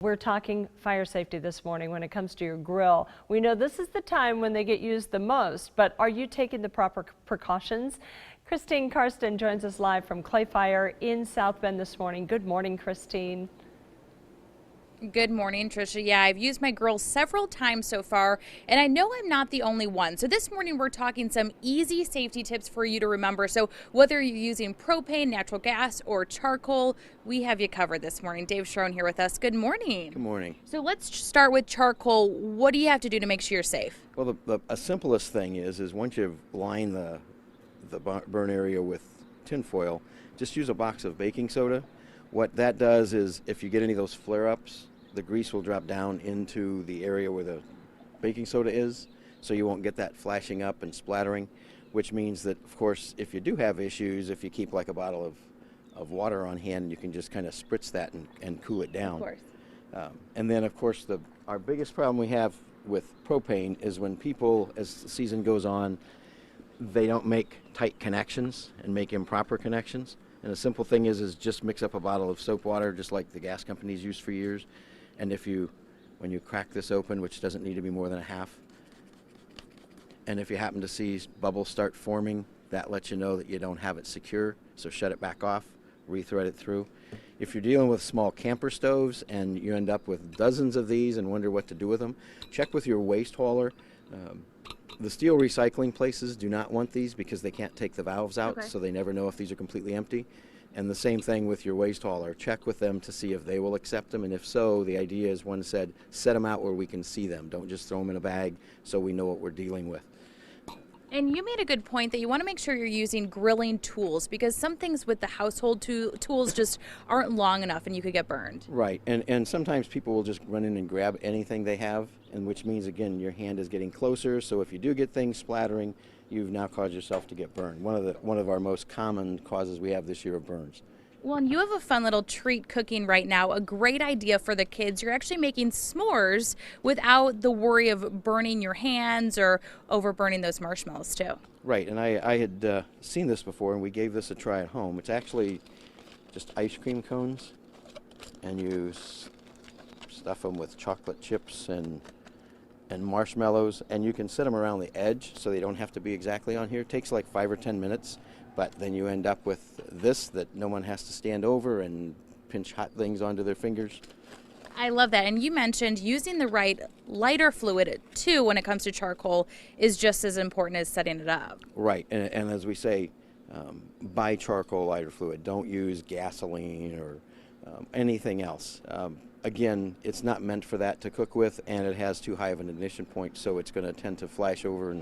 We're talking fire safety this morning when it comes to your grill. We know this is the time when they get used the most, but are you taking the proper precautions? Christine Karsten joins us live from Clay Fire in South Bend this morning. Good morning, Christine. Good morning, Tricia. Yeah, I've used my grill several times so far, and I know I'm not the only one. So this morning we're talking some easy safety tips for you to remember. So whether you're using propane, natural gas, or charcoal, we have you covered this morning. Dave Schroen here with us. Good morning. Good morning. So let's start with charcoal. What do you have to do to make sure you're safe? Well, the simplest thing is once you've lined the burn area with tin foil, just use a box of baking soda. What that does is if you get any of those flare-ups, the grease will drop down into the area where the baking soda is, so you won't get that flashing up and splattering, which means that, of course, if you do have issues, if you keep like a bottle of water on hand, you can just kind of spritz that and cool it down. Of course. And then, of course, our biggest problem we have with propane is when people, as the season goes on, they don't make tight connections and make improper connections. And the simple thing is just mix up a bottle of soap water, just like the gas companies used for years. And when you crack this open, which doesn't need to be more than a half, and if you happen to see bubbles start forming, that lets you know that you don't have it secure. So shut it back off, re-thread it through. If you're dealing with small camper stoves and you end up with dozens of these and wonder what to do with them, check with your waste hauler. The steel recycling places do not want these because they can't take the valves out, so they never know if these are completely empty. And the same thing with your waste hauler. Check with them to see if they will accept them, and if so, the idea is, one said, set them out where we can see them. Don't just throw them in a bag so we know what we're dealing with. And you made a good point that you want to make sure you're using grilling tools, because some things with the household tools just aren't long enough and you could get burned. Right, and sometimes people will just run in and grab anything they have, and which means, again, your hand is getting closer, so if you do get things splattering, you've now caused yourself to get burned. One of our most common causes we have this year of burns. Well, and you have a fun little treat cooking right now, a great idea for the kids. You're actually making s'mores without the worry of burning your hands or over burning those marshmallows too. Right, and I had seen this before, and we gave this a try at home. It's actually just ice cream cones, and you stuff them with chocolate chips and marshmallows, and you can set them around the edge so they don't have to be exactly on here. It takes like 5 or 10 minutes. But then you end up with this that no one has to stand over and pinch hot things onto their fingers. I love that. And you mentioned using the right lighter fluid, too, when it comes to charcoal is just as important as setting it up. Right. And as we say, buy charcoal lighter fluid. Don't use gasoline or anything else. Again, it's not meant for that to cook with, and it has too high of an ignition point, so it's going to tend to flash over,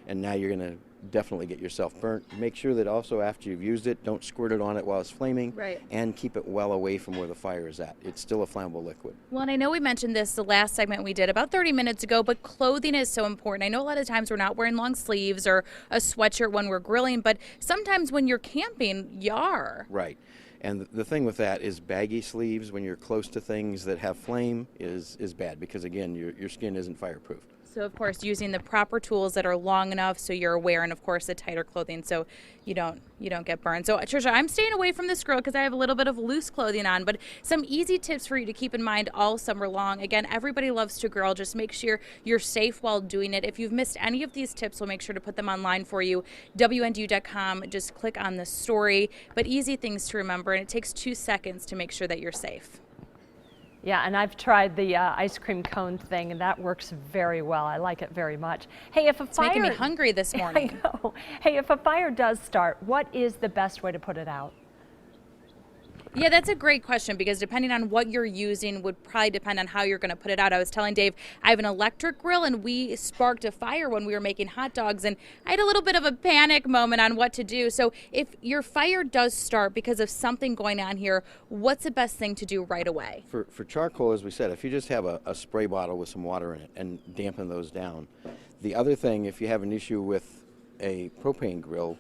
and now you're going to definitely get yourself burnt. Make sure that also after you've used it, don't squirt it on it while it's flaming, and keep it well away from where the fire is at. It's still a flammable liquid. Well, and I know we mentioned this the last segment we did about 30 minutes ago, but clothing is so important. I know a lot of times we're not wearing long sleeves or a sweatshirt when we're grilling, but sometimes when you're camping, you are. Right. And the thing with that is baggy sleeves when you're close to things that have flame is bad because, again, your skin isn't fireproof. So, of course, using the proper tools that are long enough so you're aware, and, of course, the tighter clothing so you don't get burned. So, Tricia, I'm staying away from this grill because I have a little bit of loose clothing on, but some easy tips for you to keep in mind all summer long. Again, everybody loves to grill. Just make sure you're safe while doing it. If you've missed any of these tips, we'll make sure to put them online for you. WNDU.com. Just click on the story. But easy things to remember, and it takes 2 seconds to make sure that you're safe. Yeah, and I've tried the ice cream cone thing, and that works very well. I like it very much. Hey, if a it's fire... making me hungry this morning. I know. Hey, if a fire does start, what is the best way to put it out? Yeah, that's a great question because depending on what you're using would probably depend on how you're going to put it out. I was telling Dave, I have an electric grill and we sparked a fire when we were making hot dogs and I had a little bit of a panic moment on what to do. So if your fire does start because of something going on here, what's the best thing to do right away? For charcoal, as we said, if you just have a spray bottle with some water in it and dampen those down. The other thing, if you have an issue with a propane grill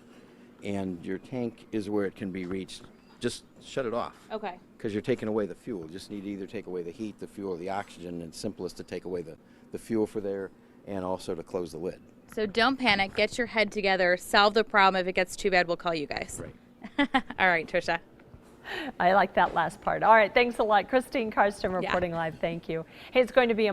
and your tank is where it can be reached, just shut it off. Okay. Because you're taking away the fuel. You just need to either take away the heat, the fuel, or the oxygen. And it's simplest to take away the fuel for there and also to close the lid. So don't panic. Get your head together. Solve the problem. If it gets too bad, we'll call you guys. Right. All right, Tricia. I like that last part. All right, thanks a lot. Christine Karsten reporting live. Thank you. Hey, it's going to be a